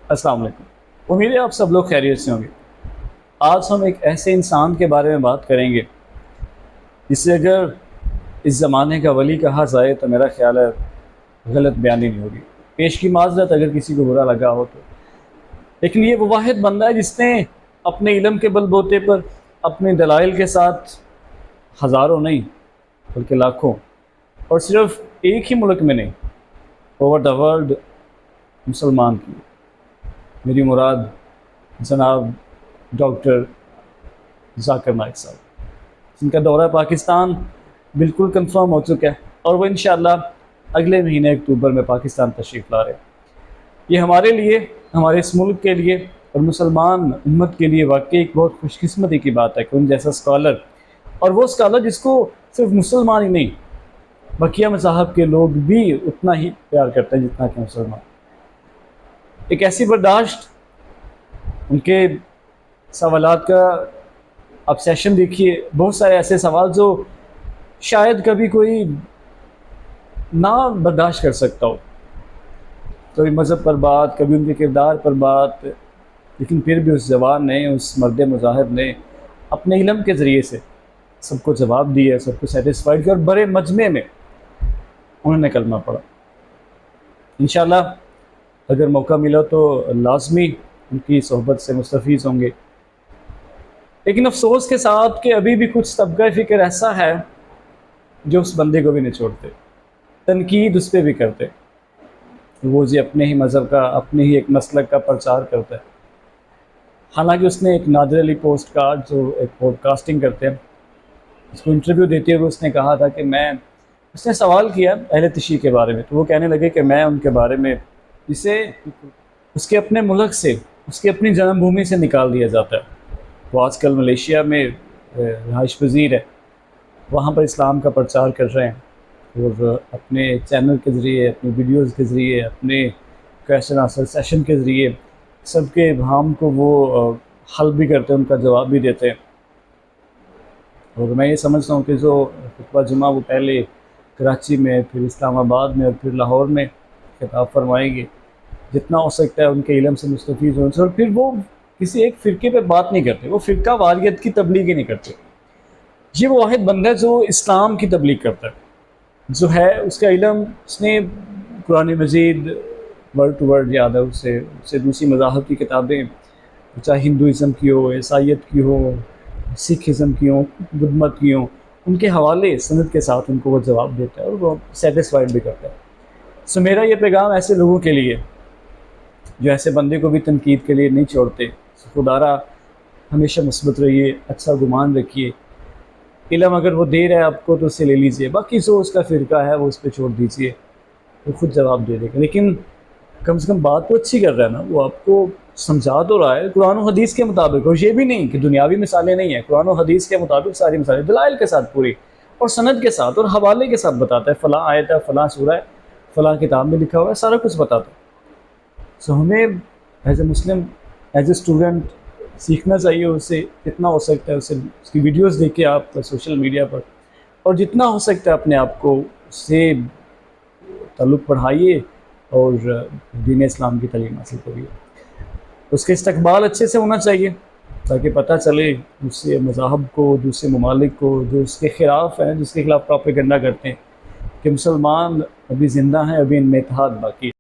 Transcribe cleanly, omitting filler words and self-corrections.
السلام علیکم، امید ہے آپ سب لوگ خیریت سے ہوں گے۔ آج ہم ایک ایسے انسان کے بارے میں بات کریں گے جسے اگر اس زمانے کا ولی کہا جائے تو میرا خیال ہے غلط بیانی نہیں ہوگی، پیش کی معذرت اگر کسی کو برا لگا ہو تو۔ لیکن یہ وہ واحد بندہ ہے جس نے اپنے علم کے بل بوتے پر اپنے دلائل کے ساتھ ہزاروں نہیں بلکہ لاکھوں، اور صرف ایک ہی ملک میں نہیں، اوور دا ورلڈ مسلمان کی۔ میری مراد جناب ڈاکٹر ذاکر نائک صاحب، جن کا دورہ پاکستان بالکل کنفرم ہو چکا ہے، اور وہ انشاءاللہ اگلے مہینے اکتوبر میں پاکستان تشریف لا رہے ہیں۔ یہ ہمارے لیے، ہمارے اس ملک کے لیے اور مسلمان امت کے لیے واقعی ایک بہت خوش قسمتی کی بات ہے کہ ان جیسا اسکالر، اور وہ اسکالر جس کو صرف مسلمان ہی نہیں بقیہ مذاہب کے لوگ بھی اتنا ہی پیار کرتے ہیں جتنا کہ مسلمان۔ ایک ایسی برداشت، ان کے سوالات کا آپ سیشن دیکھیے، بہت سارے ایسے سوال جو شاید کبھی کوئی نہ برداشت کر سکتا ہو، کبھی مذہب پر بات، کبھی ان کے کردار پر بات، لیکن پھر بھی اس جوان نے، اس مرد مجاہد نے اپنے علم کے ذریعے سے سب کو جواب دیا، سب کو سیٹسفائیڈ کیا، اور بڑے مجمع میں انہوں نے کلمہ پڑھا۔ انشاءاللہ اگر موقع ملا تو لازمی ان کی صحبت سے مستفیض ہوں گے۔ لیکن افسوس کے ساتھ کہ ابھی بھی کچھ طبقہ فکر ایسا ہے جو اس بندے کو بھی نہیں چھوڑتے، تنقید اس پہ بھی کرتے، وہ جی اپنے ہی مذہب کا، اپنے ہی ایک مسلک کا پرچار کرتا ہے۔ حالانکہ اس نے ایک نادر علی پوسٹ کارڈ جو ایک پوڈ کاسٹنگ کرتے ہیں، اس کو انٹرویو دیتے ہوئے اس نے کہا تھا کہ اس نے سوال کیا اہل تشیع کے بارے میں، تو وہ کہنے لگے کہ میں ان کے بارے میں، جسے اس کے اپنے ملک سے، اس کی اپنی جنم بھومی سے نکال دیا جاتا ہے۔ وہ آج کل ملیشیا میں رہائش پذیر ہے، وہاں پر اسلام کا پرچار کر رہے ہیں، اور اپنے چینل کے ذریعے، اپنی ویڈیوز کے ذریعے، اپنے کویسچن آنسر سیشن کے ذریعے سب کے ابہام کو وہ حل بھی کرتے ہیں، ان کا جواب بھی دیتے ہیں۔ اور میں یہ سمجھتا ہوں کہ جو خطبہ جمعہ وہ پہلے کراچی میں، پھر اسلام آباد میں، اور پھر لاہور میں خطاب فرمائیں گے، جتنا ہو سکتا ہے ان کے علم سے مستفیض ہونے سے۔ اور پھر وہ کسی ایک فرقے پہ بات نہیں کرتے، وہ فرقہ واریت کی تبلیغ ہی نہیں کرتے۔ یہ وہ واحد بندہ ہے جو اسلام کی تبلیغ کرتا ہے، جو ہے اس کا علم، اس نے قرآن مجید ورڈ ٹو ورڈ یاد ہے اسے دوسری مذاہب کی کتابیں، چاہے ہندوازم کی ہو، عیسائیت کی ہو، سکھ ازم کی ہوں، بدھ مت کی ہوں، ان کے حوالے سند کے ساتھ ان کو وہ جواب دیتا ہے، اور وہ سیٹسفائیڈ بھی کرتا ہے۔ سو میرا یہ پیغام ایسے لوگوں کے لیے جو ایسے بندے کو بھی تنقید کے لیے نہیں چھوڑتے، خدارا ہمیشہ مثبت رہیے، اچھا گمان رکھیے، علم اگر وہ دے رہا ہے آپ کو تو اسے لے لیجئے، باقی جو اس کا فرقہ ہے وہ اس پہ چھوڑ دیجئے، وہ خود جواب دے دے گا۔ لیکن کم سے کم بات تو اچھی کر رہا ہے نا، وہ آپ کو سمجھا تو رہا ہے قرآن و حدیث کے مطابق، اور یہ بھی نہیں کہ دنیاوی مثالیں نہیں ہیں، قرآن و حدیث کے مطابق ساری مثالیں دلائل کے ساتھ پوری، اور سند کے ساتھ اور حوالے کے ساتھ بتاتا ہے، فلاں آیت ہے، فلاں سورہ ہے، فلاں کتاب میں لکھا ہوا ہے، سارا کچھ بتاتا ہے۔ سو ہمیں as a Muslim, as a student سیکھنا چاہیے اس سے، جتنا ہو سکتا ہے اس کی ویڈیوز دیکھیں آپ سوشل میڈیا پر، اور جتنا ہو سکتا ہے اپنے آپ کو اس سے تعلق بڑھائیے، اور دین اسلام کی تعلیم حاصل کریے۔ اس کے استقبال اچھے سے ہونا چاہیے تاکہ پتہ چلے دوسرے مذاہب کو، دوسرے ممالک کو جو اس کے خلاف ہیں، جس کے خلاف پروپیگنڈا کرتے ہیں، کہ مسلمان ابھی زندہ ہیں، ابھی ان میں اتحاد باقی ہے۔